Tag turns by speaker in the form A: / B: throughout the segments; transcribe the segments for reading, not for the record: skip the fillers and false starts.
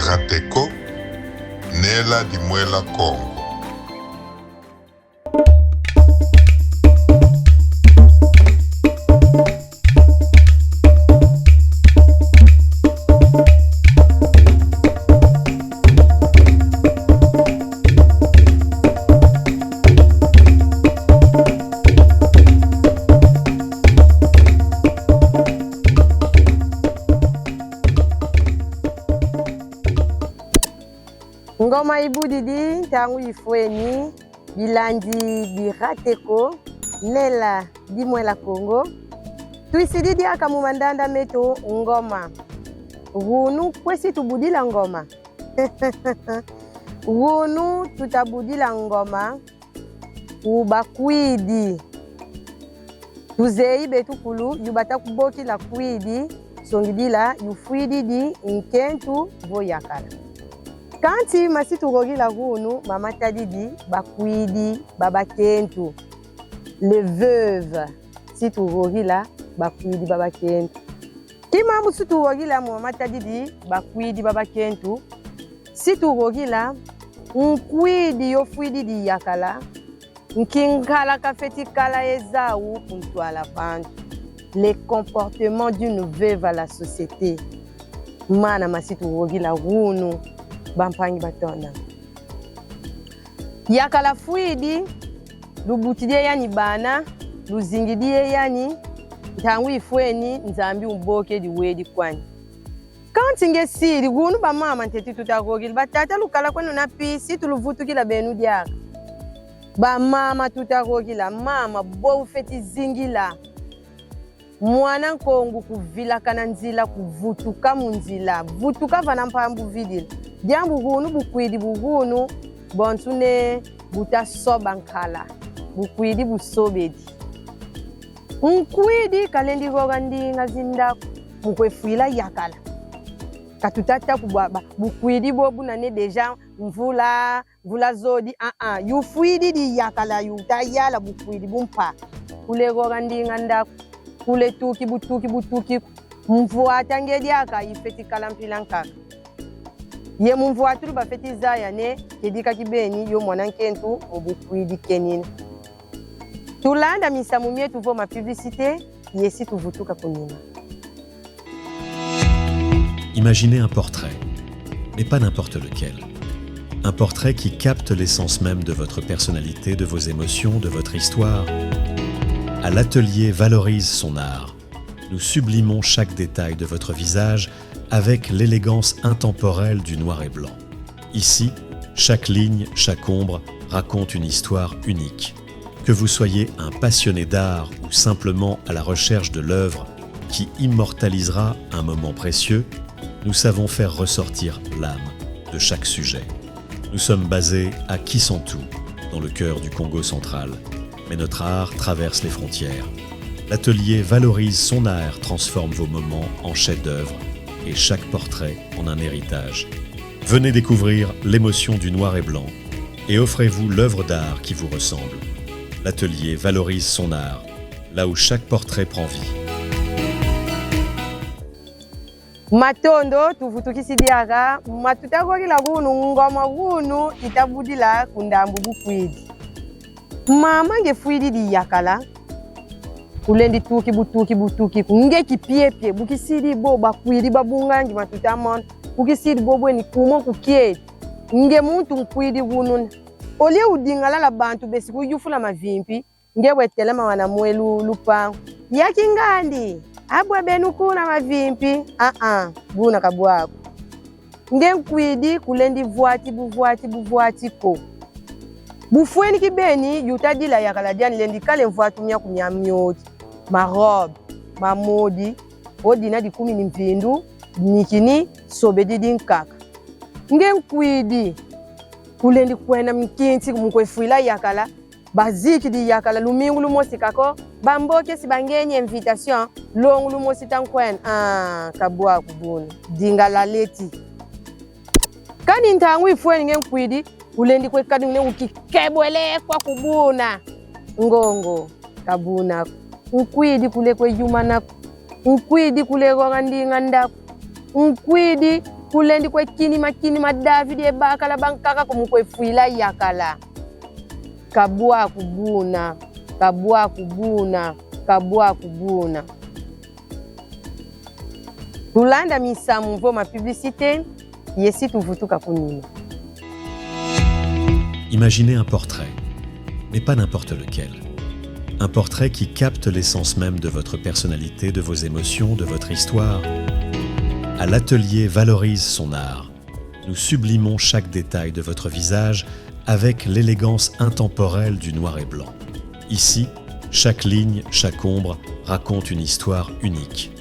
A: Birateko, Nela Dimwela Congo.
B: Ngoma ibudidi tangu ifweni bilandi Birateko Nela Dimwela Congo tuisididi aka mumandanda meto ngoma gunu kwesi tubudila ngoma gunu tutabudila ngoma ubakwidi tuzei betukulu yubata kuboki la kwidi songidila yufuididi nkentu voyakala. Kanti masitu rogila gunu mamata didi bakwidi babakentu les veuves situ rogila bakwidi babakentu kima musitu rogila mamata didi bakwidi babakentu situ rogila nkwidi yofuidi di yakala nkinkala kafeti kala ezau puntwala bantu les comportements d'une veuve à la société mana masitu rogila gunu bampangi batona yakala fuidi lubutidie yani bana luzingidie yani ntangu ifweni nzambi umboke diwedi kwani kanti ngesiri gunu bamama nteti tutagogili batata lukala kwenu na pisi tuluvutukila benu diaka bamama tutagogila mama bo ufeti zingila mwana nkongu kuvila kana nzila kuvutuka munzila vutuka vana mpambu vidila Diambu gunu bukwidi bugunu bontune buta soba nkala bukwidi busobedi nkwidi kalendi gogandi ngazinda mukwefuila yakala katutata kubaba bukwidi bobu nane deja mvula zodi yufuidi di yakala yutayala bukwidi bumpa kule gogandi nganda kule tuki butuki mvua tangedi aka ifeti kalampila nkaka ye mumvua tulu bafeti zaya ne kedika kibeni yo mwana nkentu obukwidi kenina tulanda misamu mietu vo ma publicité yesi tuvutuka kunina.
C: Imaginez un portrait, mais pas n'importe lequel. Un portrait qui capte l'essence même de votre personnalité, de vos émotions, de votre histoire. À l'atelier Valorise son art, nous sublimons chaque détail de votre visage avec l'élégance intemporelle du noir et blanc. Ici, chaque ligne, chaque ombre raconte une histoire unique. Que vous soyez un passionné d'art ou simplement à la recherche de l'œuvre qui immortalisera un moment précieux, nous savons faire ressortir l'âme de chaque sujet. Nous sommes basés à Kisantu, dans le cœur du Congo central. Mais notre art traverse les frontières. L'atelier Valorise son art transforme vos moments en chefs-d'œuvre et chaque portrait en un héritage. Venez découvrir l'émotion du noir et blanc et offrez-vous l'œuvre d'art qui vous ressemble. L'atelier Valorise son art, là où chaque portrait prend vie.
B: Matondo tuvutukisidiaga matutagogila gunu ngoma gunu itabudila kundambu bukwidi mama ngefuidi di yakala kulendi tuki butuki kunge kipiepie bukisidi bo bakwidi babungangi matutamon bukisidi bobo ni kumo kukiedi nge muntu nkwidi gununa oli udingala la bantu besi kuyufula mavimpi nge wetelema wana mwelu lupangu yakingandi abwa benu kuna mavimpi buna kabwako nge nkwidi kulendi vuati ko bufweni kibeni yutadila yakala diani lendi kale mvuatu mya kumyamyoti marobe mamodi odina di kumi ni mvindu nikini sobedi di nkaka nge nkwidi kulendi kwena mkinti mkwefuila yakala baziki di yakala lumingu lumosi kako bamboke si bangenye invitation longu lumosi tankwen kabwa kubuna dinga laleti kani ntangu ifweni nge nkwidi kulendi kwe kadi ne ukikebwele kwa kubuna ngongo kabuna nkwidi kule kwe yumana nkwidi kule gogandi nganda nkwidi kulendi kwe kinima David e bakala bankaka kumukwe fuila yakala. Kabua kubuna. Tulanda misamu vo ma publicité, yesi tuvutuka kunini.
C: Imaginez un portrait, mais pas n'importe lequel. Un portrait qui capte l'essence même de votre personnalité, de vos émotions, de votre histoire. À l'atelier Valorise son art, nous sublimons chaque détail de votre visage avec l'élégance intemporelle du noir et blanc. Ici, chaque ligne, chaque ombre raconte une histoire unique.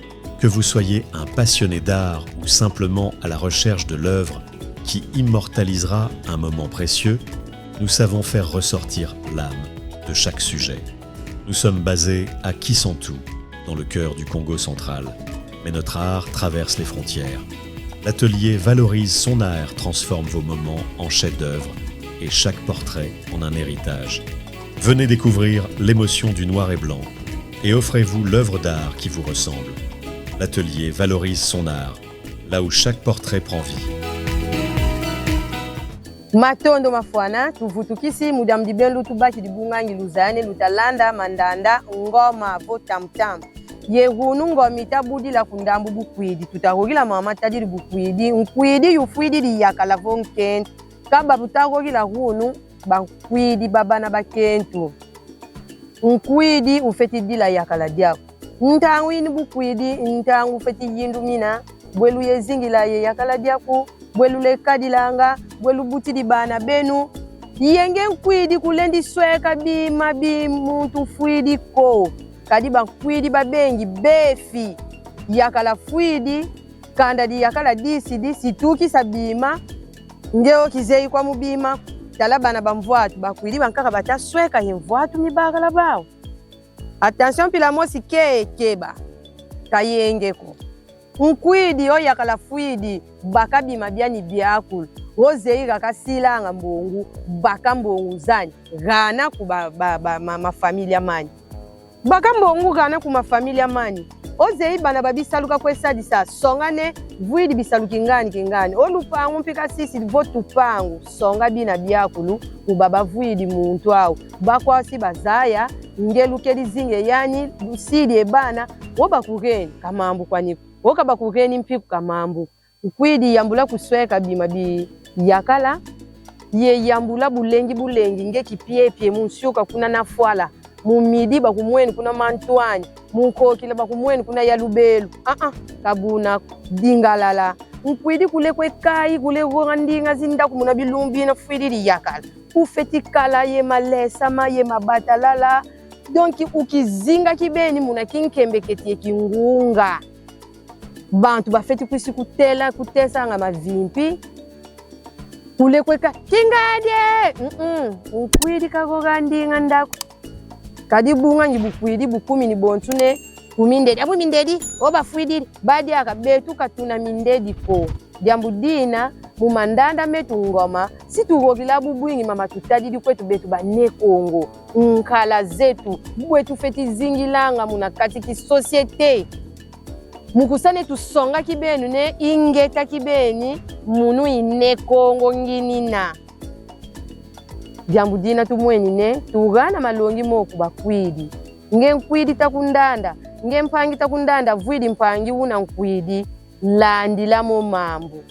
C: Que vous soyez un passionné d'art ou simplement à la recherche de l'œuvre qui immortalisera un moment précieux, nous savons faire ressortir l'âme de chaque sujet. Nous sommes basés à Kisantu, dans le cœur du Congo central. Mais notre art traverse les frontières. L'atelier Valorise son art transforme vos moments en chefs-d'œuvre et chaque portrait en un héritage. Venez découvrir l'émotion du noir et blanc et offrez-vous l'œuvre d'art qui vous ressemble. L'atelier Valorise son art, là où chaque portrait prend vie.
B: Matondo mafwana tuvutukisi mudam dibelu tubaki dibungangi luzane lutalanda mandanda ngoma vo tamtam. Yehunu ngoma itabudi la kundambu bukwidi tutahogila mama tadiri bukwidi nkwidi yufuidi di yakala vonkent kaba butahogila hunu bankwidi babana bakentu nkwidi ufeti dila yakala diako ntangu ini bukwidi ntangu ufeti yindu mina bwelu yezingila ye yakala diako bwelu le kadilanga bwelu butidi bana benu yenge nkwidi kulendi sweka bima bimuntu fuidi ko kadi bankwidi babengi befi yakala fuidi kanda di yakala disi tuki sabima ngeo kizei kwa mubima talabana bamvwatu bakwidi bankaka batasweka yemvwatu mibagala bawo. Attention pila mosi keba kayengeko nkwidi o yakala fuidi bakabima byani byakulu ozeira kasilanga mbongu bakambongu zani gana ku ma familia mani bakambongu gana ku ma familia mani ozei bana babisaluka kwesadisa songane vuidi bisaluki kingani olupangu mpika sisi votu pangu songa bina byakulu ubaba vuidi muntu awo bakwasi bazaya ngelukeli zinge yani lusidi ebana wobakugeni kamambu kwaniko wokabakugeni mpiku kamambu ukwidi yambula kusweka bima bi yakala ye yambula bulengi nge kipiepie munsuka kuna nafwala mumidi bakumweni kuna mantwani munkokile bakumweni kuna yalubelu kabuna dingalala nkwidi kule kwekai kule ngandinga zinda kumuna bilumbi na fuidi yakala ufetikala ye malesa ma ye mabatalala donc ukizinga kibeni muna kinkembeketie kingunga bantu bafeti kwisi kutesa nga mavimpi kule kweka kingade nkwidi kagoga ndinga ndako kadi bunga njibukwidi bukumi ni bontune kumindedi abu mindedi oba fuidi badi akabetu katuna mindedi ko diambudina mumandanda metu ngoma situgogila bubwingi mama tutadidi kwetu betu bane Kongo nkala zetu bwetu feti zingilanga munakati ki societe mukusane tusonga kibenu ne ingeta kibeni munu ine Kongo nginina diambudina tumweni ne tugana malongi moku bakwidi nge nkwidi takundanda nge mpangi takundanda vuidi mpangi una nkwidi landi la mambo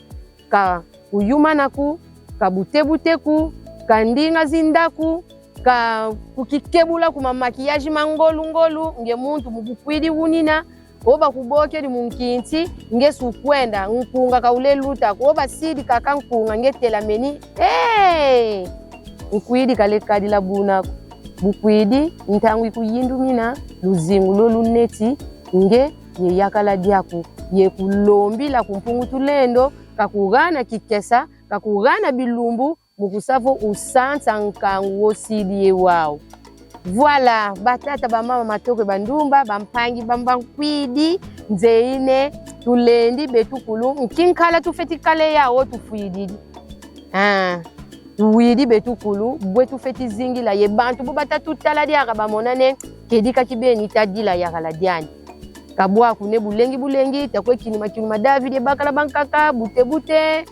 B: ka uyumanaku kabutebuteku kandinga zindaku ka kukikebula kuma makiyaji mangolu nge muntu mubukwidi unina oba kubokeli munkinti nge sukwenda nkunga kauleluta oba sidi kakankunga nge telameni nkwidi kale kadila bunako bukwidi ntangu ikuyindumina luzingu loluneti nge ye yakala diaku ye kulombila kumpungu tulendo kakugana kikesa kakugana bilumbu mukusavo usansa nkangu wosidi wao. Voilà, batata bamama matoke bandumba bampangi bambankwidi nzeine tulendi betukulu nkinkala tufeti kale yawo tufuididi tuwidi betukulu bwe tufeti zingila ye bantu bo batatutala diaka bamonane kedika kibeni tadila yakala diani kabwaku ne bulengi takwe kinima David bakala bankaka bute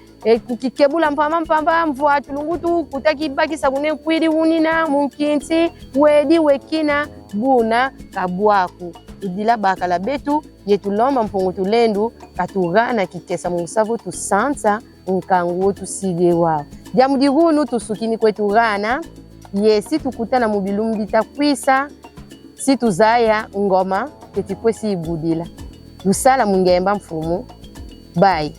B: kukikebula mpamba mvua tulungutu kutaki baki sabune kwiri unina munkinti wedi wekina buna kabwaku idila bakala betu yetulomba mpungu tulendu katugana kikesa musavu tusansa nkangu tusige wao jamudi hunu tusukini kwetu gana yesi tukutana mubilumbi takwisa situzaya ngoma tetikwe si ibudila lusala mungemba mfumu bye.